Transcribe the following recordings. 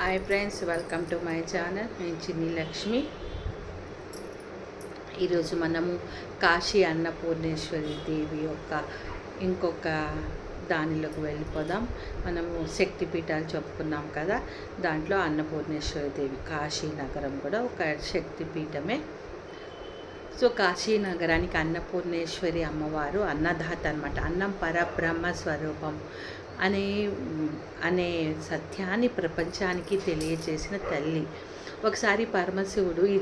Hi friends, welcome to my channel. నేను చిన్ని లక్ష్మి. ఈరోజు మనము కాశీ అన్నపూర్ణేశ్వరి దేవి యొక్క ఇంకొక దానిలోకి వెళ్ళిపోదాం. మనము శక్తిపీఠాలు చెప్పుకున్నాం కదా, దాంట్లో అన్నపూర్ణేశ్వరి దేవి కాశీ నగరం కూడా ఒక శక్తిపీఠమే. సో కాశీ నగరానికి అన్నపూర్ణేశ్వరి అమ్మవారు అన్నదాత అనమాట. అన్నం పరబ్రహ్మ స్వరూపం అనే అనే సత్యాన్ని ప్రపంచానికి తెలియజేసిన తల్లి. ఒకసారి పరమశివుడు ఈ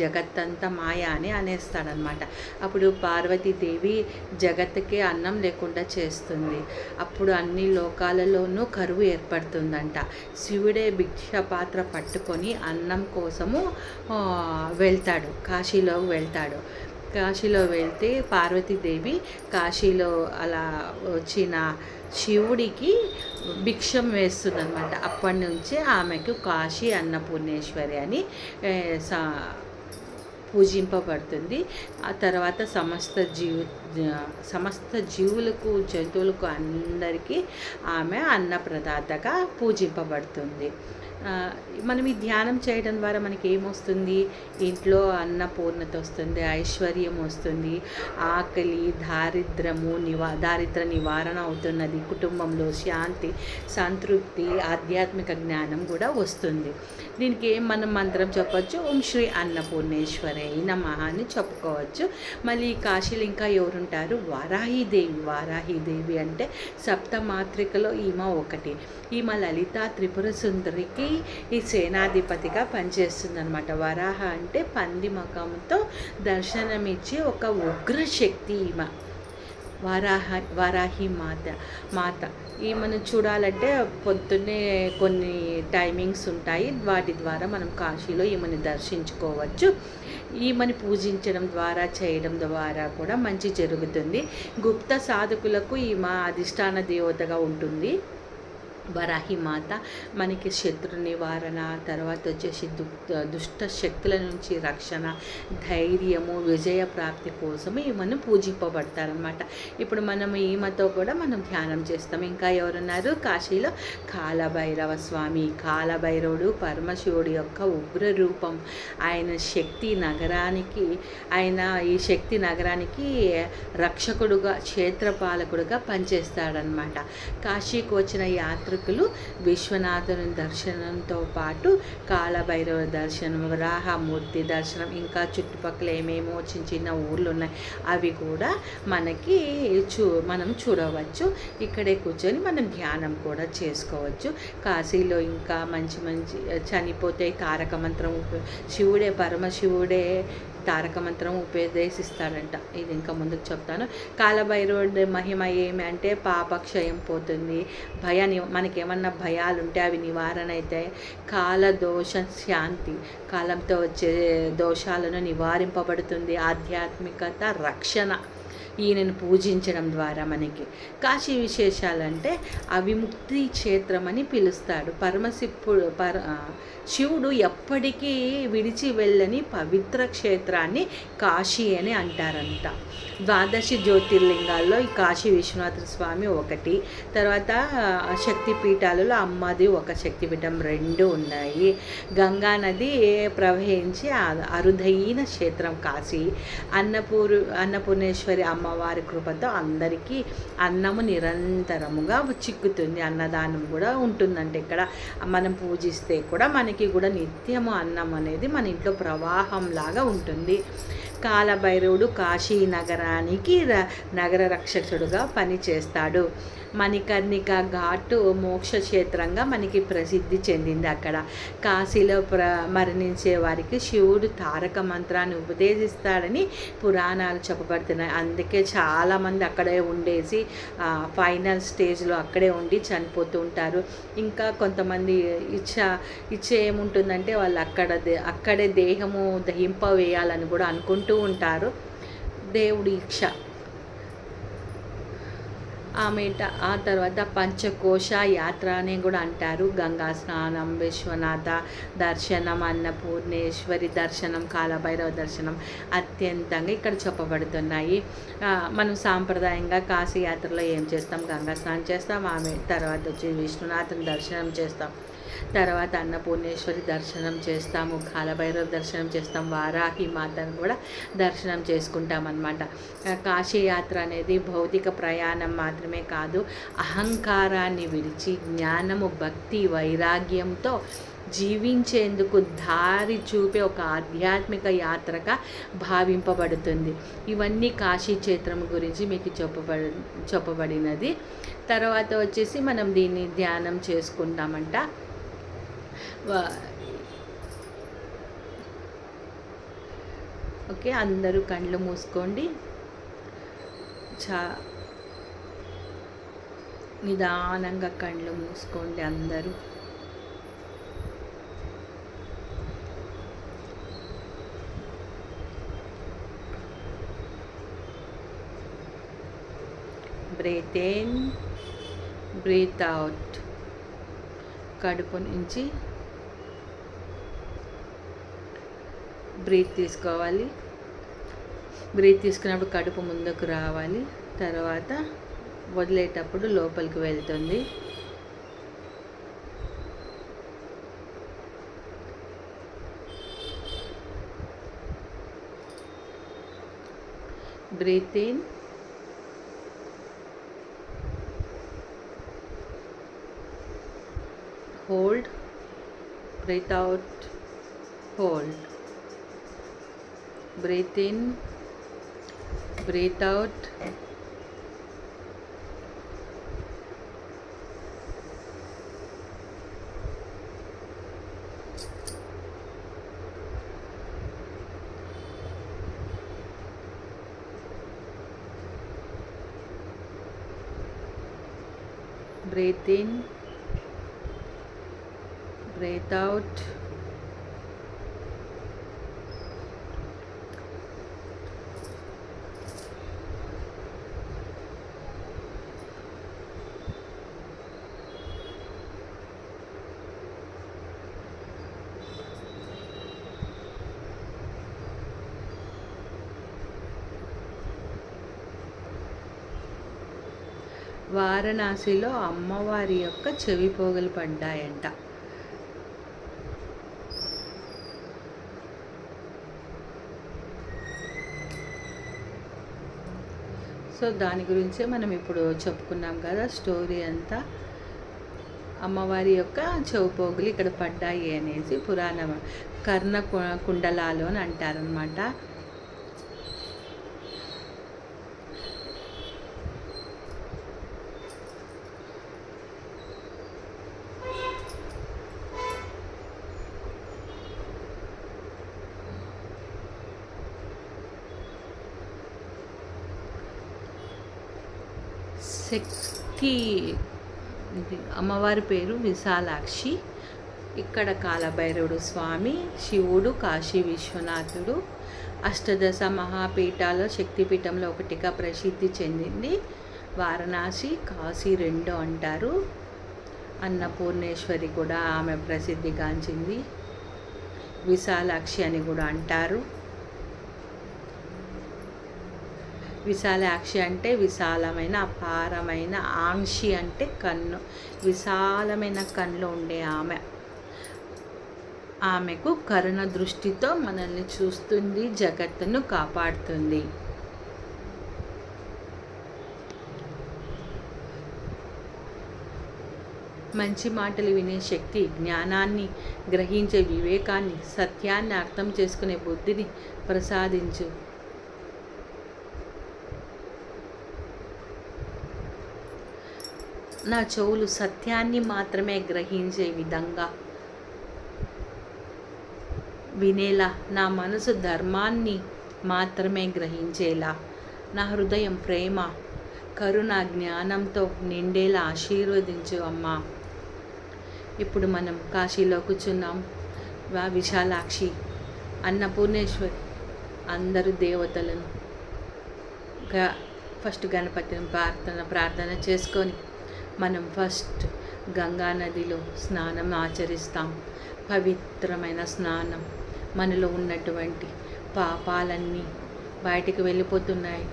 జగత్తంతా మాయ అని అనేస్తాడనమాట. అప్పుడు పార్వతీదేవి జగత్తుకే అన్నం లేకుండా చేస్తుంది. అప్పుడు అన్ని లోకాలలోనూ కరువు ఏర్పడుతుందంట. శివుడే భిక్ష పాత్ర పట్టుకొని అన్నం కోసము వెళ్తాడు, కాశీలో వెళ్తాడు. కాశీలో వెళ్తే పార్వతీదేవి కాశీలో అలా వచ్చిన శివుడికి భిక్షం వేస్తుందన్నమాట. అప్పటి నుంచే ఆమెకు కాశీ అన్నపూర్ణేశ్వరి అని పూజింపబడుతుంది. ఆ తర్వాత సమస్త జీవులకు, జంతువులకు అందరికీ ఆమె అన్నప్రదాతగా పూజింపబడుతుంది. మనం ఈ ధ్యానం చేయడం ద్వారా మనకి ఏమొస్తుంది? ఇంట్లో అన్నపూర్ణత వస్తుంది, ఐశ్వర్యం వస్తుంది, ఆకలి, దారిద్ర నివారణ అవుతున్నది, కుటుంబంలో శాంతి, సంతృప్తి, ఆధ్యాత్మిక జ్ఞానం కూడా వస్తుంది. దీనికి మనం మంత్రం చెప్పచ్చు, ఓం శ్రీ అన్నపూర్ణేశ్వరి నమః అని చెప్పుకోవచ్చు. మళ్ళీ కాశీలో ఇంకా ఎవరుంటారు? వారాహీదేవి అంటే సప్తమాత్రికలో ఈమె ఒకటి. ఈమె లలిత త్రిపుర సుందరికి ఈ సేనాధిపతిగా పనిచేస్తుందన్నమాట. వరాహ అంటే పంది ముఖంతో దర్శనమిచ్చే ఒక ఉగ్రశక్తి ఈమె. వారాహి మాత ఈమెను చూడాలంటే పొద్దున్నే కొన్ని టైమింగ్స్ ఉంటాయి. వాటి ద్వారా మనం కాశీలో ఈమెను దర్శించుకోవచ్చు. ఈమెను పూజించడం ద్వారా, చేయడం ద్వారా కూడా మంచి జరుగుతుంది. గుప్త సాధకులకు ఈమె అధిష్టాన దేవతగా ఉంటుంది. వరాహి మాత మనకి శత్రు నివారణ, తర్వాత వచ్చేసి దుష్ట శక్తుల నుంచి రక్షణ, ధైర్యము, విజయ ప్రాప్తి కోసం ఈమెను పూజింపబడతారనమాట. ఇప్పుడు మనం ఈమెతో కూడా మనం ధ్యానం చేస్తాం. ఇంకా ఎవరున్నారు కాశీలో? కాలభైరవ స్వామి. కాలభైరవుడు పరమశివుడి యొక్క ఉగ్ర రూపం. ఆయన ఈ శక్తి నగరానికి రక్షకుడుగా, క్షేత్రపాలకుడుగా పనిచేస్తాడనమాట. కాశీకి వచ్చిన యాత్రికులు విశ్వనాథుని దర్శనంతో పాటు కాలభైరవ దర్శనం, వరాహమూర్తి దర్శనం, ఇంకా చుట్టుపక్కల ఏమేమో చిన్న చిన్న ఊర్లు ఉన్నాయి, అవి కూడా మనం చూడవచ్చు. ఇక్కడే కూర్చొని మనం ధ్యానం కూడా చేసుకోవచ్చు. కాశీలో ఇంకా మంచి చనిపోతే తారక మంత్రం, పరమశివుడే తారక మంత్రం ఉపదేశిస్తాడంట. ఇది ఇంకా ముందుకు చెప్తాను. కాలభైరవుడి మహిమ ఏమి అంటే పాపక్షయం పోతుంది, మనకేమన్నా భయాలు ఉంటే అవి నివారణ అవుతాయి. కాలదోష శాంతి, కాలంతో వచ్చే దోషాలను నివారింపబడుతుంది. ఆధ్యాత్మికత, రక్షణ ఈయనను పూజించడం ద్వారా మనకి. కాశీ విశేషాలంటే అవిముక్తి క్షేత్రం అని పిలుస్తాడు. శివుడు ఎప్పటికీ విడిచి వెళ్ళని పవిత్ర క్షేత్రాన్ని కాశీ అని అంటారంట. ద్వాదశి జ్యోతిర్లింగాల్లో ఈ కాశీ విశ్వనాథ స్వామి ఒకటి. తర్వాత శక్తిపీఠాలలో అమ్మది ఒక శక్తిపీఠం, 2 ఉన్నాయి. గంగా నది ప్రవహించి అరుదైన క్షేత్రం కాశీ. అన్నపూర్ణేశ్వరి అమ్మవారి కృపతో అందరికీ అన్నము నిరంతరముగా చిక్కుతుంది. అన్నదానం కూడా ఉంటుందంటే ఇక్కడ మనం పూజిస్తే కూడా మనకి కూడా నిత్యము అన్నం అనేది మన ఇంట్లో ప్రవాహం లాగా ఉంటుంది. కాలభైరవుడు కాశీ నగరానికి నగర రక్షకుడుగా పనిచేస్తాడు. మణికర్ణిక ఘాటు మోక్షక్షేత్రంగా మనకి ప్రసిద్ధి చెందింది. అక్కడ కాశీలో మరణించే వారికి శివుడు తారక మంత్రాన్ని ఉపదేశిస్తాడని పురాణాలు చెప్పబడుతున్నాయి. అందుకే చాలామంది అక్కడే ఉండేసి ఫైనల్ స్టేజ్లో అక్కడే ఉండి చనిపోతూ ఉంటారు. ఇంకా కొంతమంది ఇచ్చ ఏముంటుందంటే వాళ్ళు అక్కడే దేహము దహింపవేయాలని కూడా అనుకుంటూ ఉంటారు. దేవుడి ఇచ్చ. ఆ తర్వాత పంచకోశ యాత్ర అని కూడా అంటారు. గంగా స్నానం, విశ్వనాథ దర్శనం, అన్నపూర్ణేశ్వరి దర్శనం, కాలభైరవ దర్శనం అత్యంతంగా ఇక్కడ చెప్పబడుతున్నాయి. మనం సాంప్రదాయంగా కాశీ యాత్రలో ఏం చేస్తాం? గంగా స్నానం చేస్తాం, తర్వాత వచ్చి విశ్వనాథుని దర్శనం చేస్తాం. తర్వాత అన్నపూర్ణేశ్వరి దర్శనం చేస్తాము, కాలభైరవ దర్శనం చేస్తాం, వారాహి మాతను కూడా దర్శనం చేసుకుంటాం అన్నమాట. కాశీయాత్ర అనేది భౌతిక ప్రయాణం మాత్రమే కాదు, అహంకారాన్ని విడిచి జ్ఞానము, భక్తి, వైరాగ్యంతో జీవించేందుకు దారి చూపే ఒక ఆధ్యాత్మిక యాత్రగా భావింపబడుతుంది. ఇవన్నీ కాశీ క్షేత్రం గురించి మీకు చెప్పబడినది. తర్వాత వచ్చేసి మనం దీన్ని ధ్యానం చేసుకుంటామంట. ఓకే, అందరూ కళ్ళు మూసుకోండి. నిదానంగా కళ్ళు మూసుకోండి అందరూ. Breathe in, breathe out. కడుపు నుంచి బ్రీత్ తీసుకోవాలి. బ్రీత్ తీసుకున్నప్పుడు కడుపు ముందుకు రావాలి, తర్వాత వదిలేటప్పుడు లోపలికి వెళ్తుంది. Breathe in, hold, breathe out, hold, breathe in, breathe out, breathe in, breathe out, వారణాసిలో అమ్మవారి యొక్క చెవి పోగులు పడ్డాయంట. సో దాని గురించే మనం ఇప్పుడు చెప్పుకున్నాం కదా స్టోరీ అంతా. అమ్మవారి యొక్క చెవిపోగులు ఇక్కడ పడ్డాయి అనేసి పురాణం కర్ణ కుండలాలు అని అంటారనమాట. శక్తి అమ్మవారి పేరు విశాలాక్షి. ఇక్కడ కాలభైరవుడు స్వామి, శివుడు కాశీ విశ్వనాథుడు. అష్టదశ మహాపీఠాల శక్తిపీఠంలో ఒకటిగా ప్రసిద్ధి చెందింది. వారణాసి కాశీ రెండు అంటారు. అన్నపూర్ణేశ్వరి కూడా ఆమె ప్రసిద్ధిగాంచింది. విశాలాక్షి అని కూడా అంటారు. విశాలాక్షి అంటే విశాలమైన, అపారమైన, ఆంక్షి అంటే కన్ను, విశాలమైన కన్ను ఉండే ఆమె. ఆమెకు కరుణ దృష్టితో మనల్ని చూస్తుంది, జగత్తును కాపాడుతుంది. మంచి మాటలు వినే శక్తి, జ్ఞానాన్ని గ్రహించే వివేకాన్ని, సత్యాన్ని అర్థం చేసుకునే బుద్ధిని ప్రసాదించు. నా చెవులు సత్యాన్ని మాత్రమే గ్రహించే విధంగా వినేలా, నా మనసు ధర్మాన్ని మాత్రమే గ్రహించేలా, నా హృదయం ప్రేమ, కరుణ, జ్ఞానంతో నిండేలా ఆశీర్వదించు అమ్మా. ఇప్పుడు మనం కాశీలో కూర్చున్నాం. విశాలాక్షి, అన్నపూర్ణేశ్వరి, అందరూ దేవతలను ఫస్ట్ గణపతిని ప్రార్థన చేసుకొని మనం ఫస్ట్ గంగా నదిలో స్నానం ఆచరిస్తాం. పవిత్రమైన స్నానం. మనలో ఉన్నటువంటి పాపాలన్నీ బయటికి వెళ్ళిపోతున్నాయి.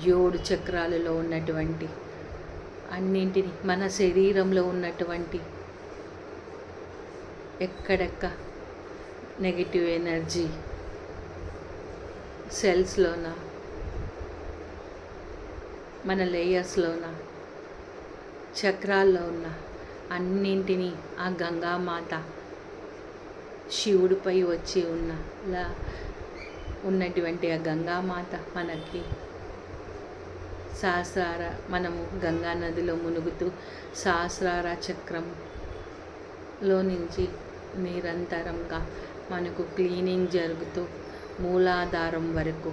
7 చక్రాలలో ఉన్నటువంటి అన్నింటిని, మన శరీరంలో ఉన్నటువంటి ఎక్కడెక్క నెగిటివ్ ఎనర్జీ సెల్స్లోన, మన లేయర్స్లోన, చక్రాల్లో ఉన్న అన్నింటినీ ఆ గంగామాత శివుడిపై వచ్చి ఉన్నటువంటి ఆ గంగామాత మనకి సహస్రార, మనము గంగా నదిలో మునుగుతూ సహస్రార చక్రంలో నుంచి నిరంతరంగా మనకు క్లీనింగ్ జరుగుతూ మూలాధారం వరకు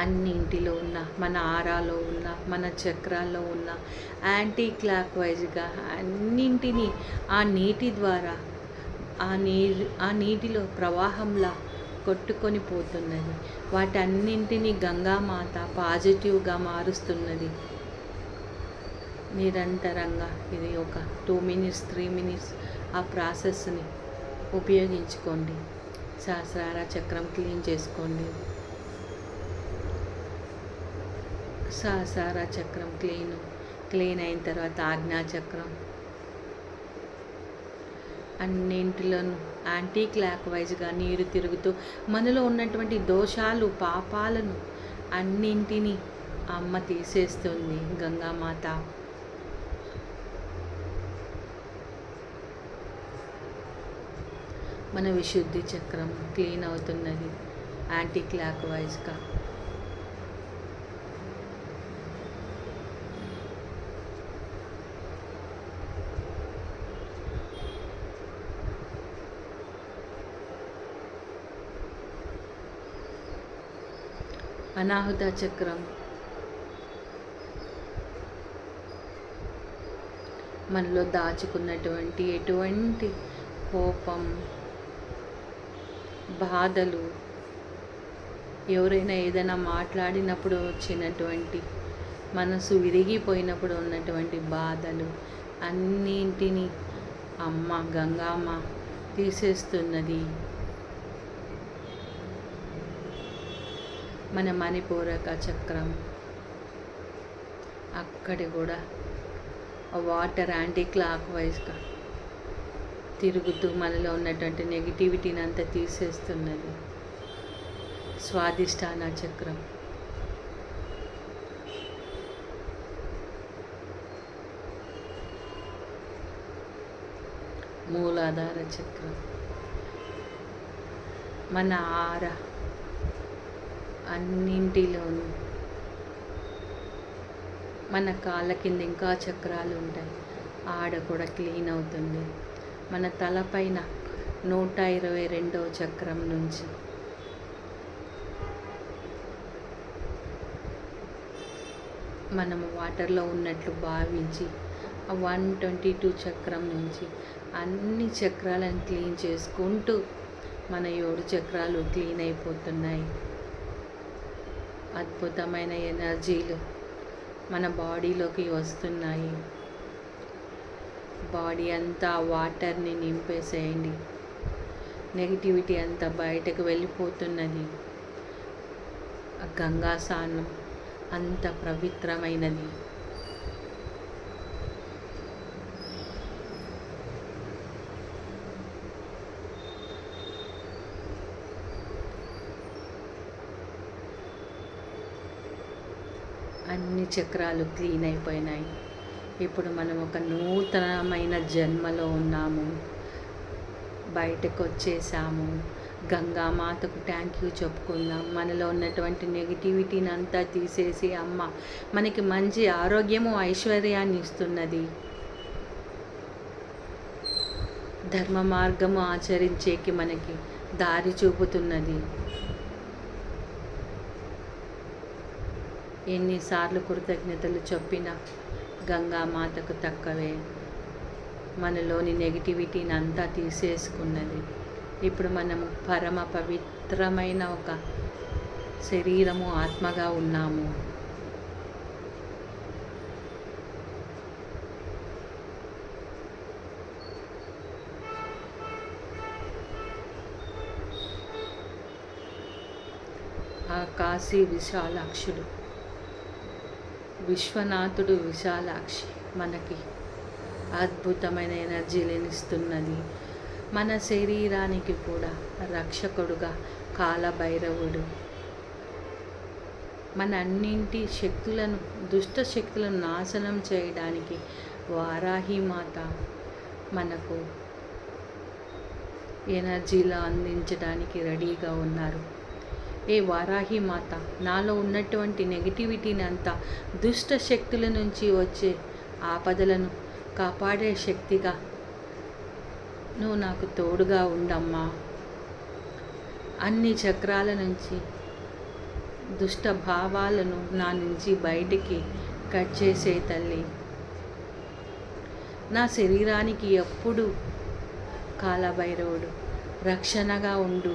అన్నింటిలో ఉన్న, మన ఆరాలో ఉన్న, మన చక్రాల్లో ఉన్న యాంటీ క్లాక్ వైజ్గా అన్నింటినీ ఆ నీటి ద్వారా ఆ నీటిలో ప్రవాహంలా కొట్టుకొని పోతున్నది. వాటన్నింటినీ గంగామాత పాజిటివ్గా మారుస్తున్నది నిరంతరంగా. ఇది ఒక 2 minutes 3 minutes ఆ ప్రాసెస్ని ఉపయోగించుకోండి. సహస్రార చక్రం క్లీన్ చేసుకోండి. సహస్రార చక్రం క్లీన్ అయిన తర్వాత ఆజ్ఞాచక్రం, అన్నింటిలోనూ యాంటీ క్లాక్ వైజ్గా నీరు తిరుగుతూ మనలో ఉన్నటువంటి దోషాలు, పాపాలను అన్నింటినీ అమ్మ తీసేస్తుంది గంగామాత. మన విశుద్ధి చక్రం క్లీన్ అవుతున్నది యాంటీ క్లాక్ వైజ్గా. అనాహుత చక్రం మనలో దాచుకున్నటువంటి ఎటువంటి కోపం, బాధలు, ఎవరైనా ఏదైనా మాట్లాడినప్పుడు వచ్చినటువంటి మనసు విరిగిపోయినప్పుడు ఉన్నటువంటి బాధలు అన్నింటినీ అమ్మ గంగామ్మ తీసేస్తున్నది. మన మణిపూరక చక్రం, అక్కడ కూడా వాటర్ యాంటీ క్లాక్ వైజ్గా తిరుగుతూ మనలో ఉన్నటువంటి నెగిటివిటీని అంతా తీసేస్తున్నది. స్వాదిష్టాన చక్రం, మూలాధార చక్రం, మన ఆరా అన్నింటిలోనూ, మన కాళ్ళ కింద ఇంకా చక్రాలు ఉంటాయి, ఆడ కూడా క్లీన్ అవుతుంది. మన తలపైన 122వ చక్రం నుంచి మనము వాటర్లో ఉన్నట్లు భావించి ఆ 122 చక్రం నుంచి అన్ని చక్రాలను క్లీన్ చేసుకుంటూ మన 7 చక్రాలు క్లీన్ అయిపోతున్నాయి. అద్భుతమైన ఎనర్జీలు మన బాడీలోకి వస్తున్నాయి. బాడీ అంతా వాటర్ని నింపేసేయండి. నెగిటివిటీ అంతా బయటకు వెళ్ళిపోతున్నది. గంగా స్నానం అంత పవిత్రమైనది. అన్ని చక్రాలు క్లీన్ అయిపోయినాయి. ఇప్పుడు మనం ఒక నూతనమైన జన్మలో ఉన్నాము. బయటకు వచ్చేసాము. గంగామాతకు థ్యాంక్ యూ చెప్పుకుందాం. మనలో ఉన్నటువంటి నెగిటివిటీని అంతా తీసేసి అమ్మ మనకి మంచి ఆరోగ్యము, ఐశ్వర్యాన్ని ఇస్తున్నది. ధర్మ మార్గము ఆచరించేకి మనకి దారి చూపుతున్నది. ఎన్నిసార్లు కృతజ్ఞతలు చెప్పినా గంగామాతకు తక్కవే. మనలోని నెగిటివిటీని అంతా తీసేసుకున్నది. ఇప్పుడు మనము పరమ పవిత్రమైన ఒక శరీరము, ఆత్మగా ఉన్నాము. ఆ కాశీ విశాలాక్షుడు, విశ్వనాథుడు విశాలాక్షి మనకి అద్భుతమైన ఎనర్జీలను ఇస్తున్నది. మన శరీరానికి కూడా రక్షకుడుగా కాలభైరవుడు మన అన్నింటి శక్తులను, దుష్ట శక్తులను నాశనం చేయడానికి వారాహిమాత మనకు ఎనర్జీలు అందించడానికి రెడీగా ఉన్నారు. ఏ వారాహిమాత, నాలో ఉన్నటువంటి నెగిటివిటీని అంతా, దుష్ట శక్తుల నుంచి వచ్చే ఆపదలను కాపాడే శక్తిగా నువ్వు నాకు తోడుగా ఉండమ్మా. అన్ని చక్రాల నుంచి దుష్ట భావాలను నా నుంచి బయటికి కట్ చేసే తల్లి. నా శరీరానికి ఎప్పుడు కాలభైరవుడు రక్షణగా ఉండు.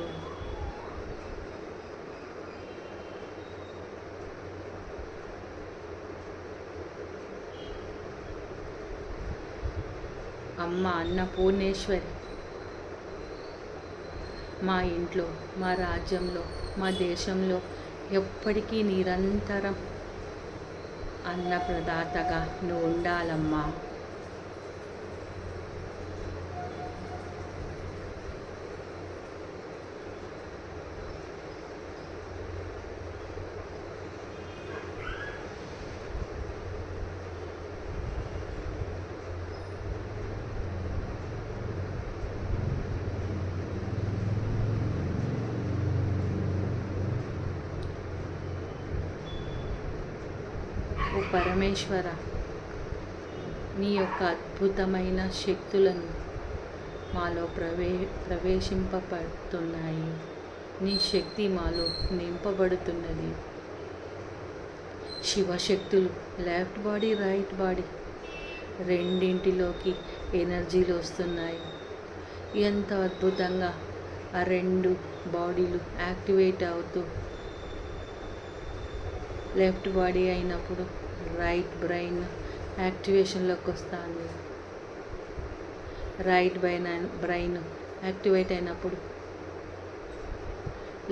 అమ్మ అన్నపూర్ణేశ్వరి, మా ఇంట్లో, మా రాజ్యంలో, మా దేశంలో ఎప్పటికీ నిరంతరం అన్నప్రదాతగా నువ్వు ఉండాలమ్మా. ఓ పరమేశ్వర, నీ యొక్క అద్భుతమైన శక్తులను మాలో ప్రవేశింపబడుతున్నాయి. నీ శక్తి మాలో నింపబడుతున్నది. శివశక్తులు లెఫ్ట్ బాడీ, రైట్ బాడీ రెండింటిలోకి ఎనర్జీలు వస్తున్నాయి. ఎంత అద్భుతంగా ఆ రెండు బాడీలు యాక్టివేట్ అవుతూ, లెఫ్ట్ బాడీ అయినప్పుడు రైట్ బ్రెయిన్ యాక్టివేషన్లోకి వస్తుంది. రైట్ బ్రెయిన్ యాక్టివేట్ అయినప్పుడు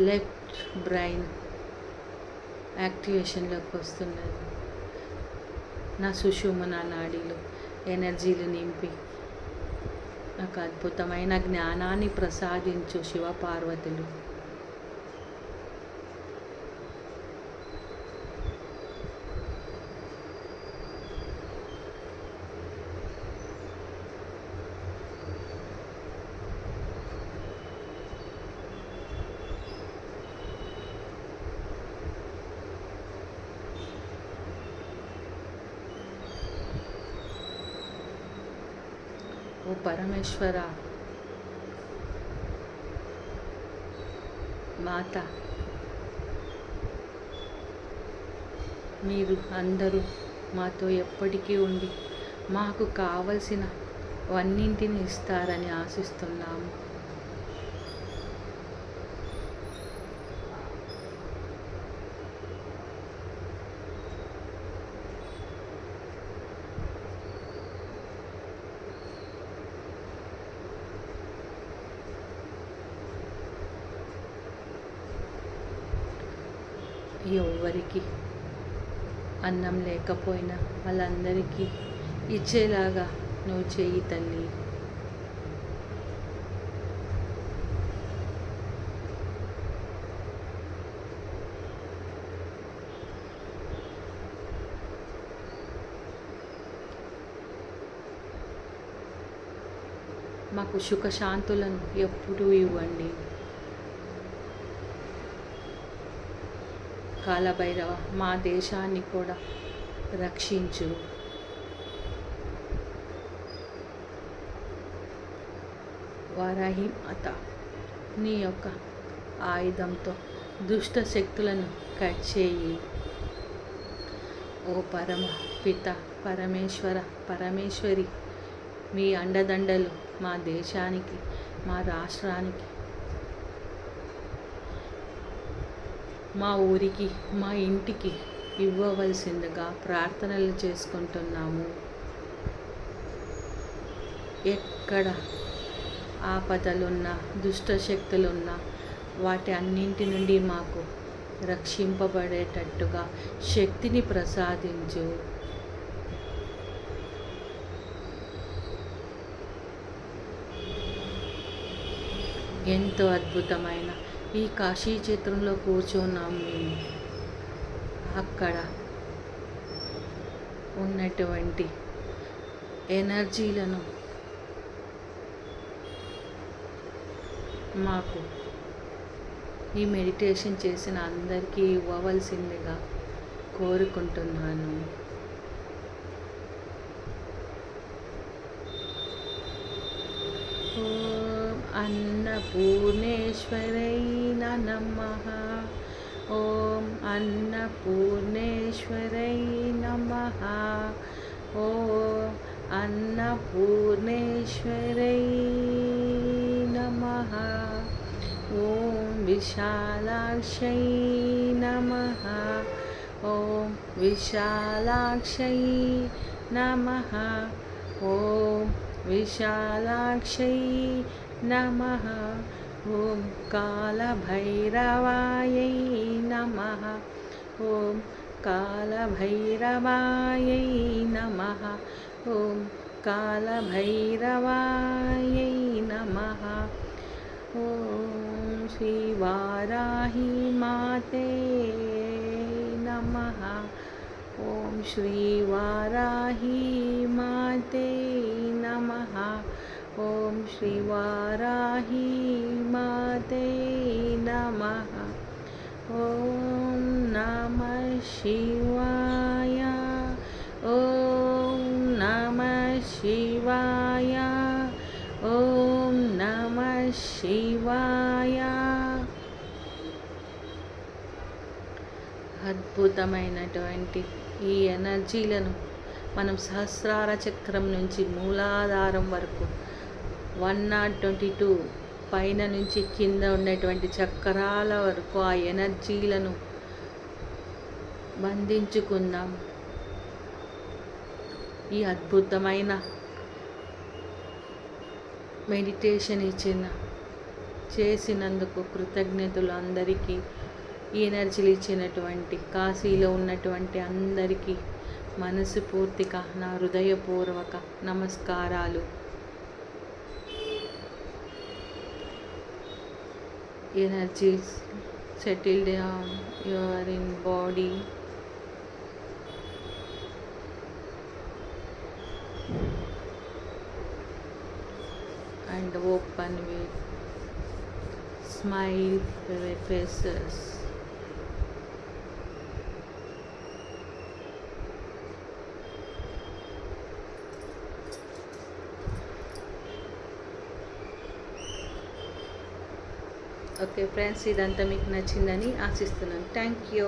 లెఫ్ట్ బ్రెయిన్ యాక్టివేషన్లోకి వస్తున్నది. నా సుషుమ్నా నాడీలు ఎనర్జీలు నింపి నాకు అద్భుతమైన జ్ఞానాన్ని ప్రసాదించు శివపార్వతులు. ఓ పరమేశ్వర మాత, మీరు అందరూ మాతో ఎప్పటికీ ఉండి మాకు కావలసిన అన్నింటిని ఇస్తారని ఆశిస్తున్నాము. ఎవరికి అన్నం లేకపోయినా వాళ్ళందరికీ ఇచ్చేలాగా నువ్వు చెయ్యి తల్లి. మాకు సుఖశాంతులను ఎప్పుడూ ఇవ్వండి. కాలభైరవ, మా దేశాన్ని కూడా రక్షించు. వారాహి మాత, నీ యొక్క ఆయుధంతో దుష్ట శక్తులను కట్ చేయి. ఓ పరమ పిత పరమేశ్వర, పరమేశ్వరి, మీ అండదండలు మా దేశానికి, మా రాష్ట్రానికి, మా ఊరికి, మా ఇంటికి ఇవ్వవలసిందిగా ప్రార్థనలు చేసుకుంటున్నాము. ఎక్కడ ఆపదలున్నా, దుష్టశక్తులున్నా వాటి అన్నింటి నుండి మాకు రక్షింపబడేటట్టుగా శక్తిని ప్రసాదించు. ఎంతో అద్భుతమైన ఈ కాశీ క్షేత్రంలో కూర్చున్నాం మేము. అక్కడ ఉన్నటువంటి ఎనర్జీలను మాకు ఈ మెడిటేషన్ చేసిన అందరికీ ఇవ్వవలసిందిగా కోరుకుంటున్నాను. ఓం అన్నపూర్ణేశ్వరై నమః. ఓం అన్నపూర్ణేశ్వరై నమః. ఓం అన్నపూర్ణేశ్వరై నమః. ఓం విశాలాక్షై నమః. ఓం విశాలాక్షై నమః. ఓం విశాలాక్షై నమః. ఓం కాలభైరవాయై నమః. ఓం కాలభైరవాయై నమః. ఓం కాలభైరవాయై నమః. ఓం శ్రీ వారాహి మాతే నమః. ఓం శ్రీ వారాహి మాతే నమః. ఓం శ్రీ వారాహి మాతే నమః. ఓం నమః శివాయ. ఓం నమః శివాయ. ఓం నమః శివాయ. అద్భుతమైనటువంటి ఈ ఎనర్జీలను మనం సహస్రార చక్రం నుంచి మూలాధారం వరకు 122 పైన నుంచి కింద ఉన్నటువంటి చక్రాల వరకు ఆ ఎనర్జీలను బంధించుకుందాం. ఈ అద్భుతమైన మెడిటేషన్ చేసినందుకు కృతజ్ఞతలు అందరికీ. ఈ ఎనర్జీలు ఇచ్చినటువంటి కాశీలో ఉన్నటువంటి అందరికీ మనస్ఫూర్తిగా నా హృదయపూర్వక నమస్కారాలు. Energies settle down your in body. And open with smile faces. Okay friends, ఇదంతా మీకు నచ్చిందని ఆశిస్తున్నాను. Thank you.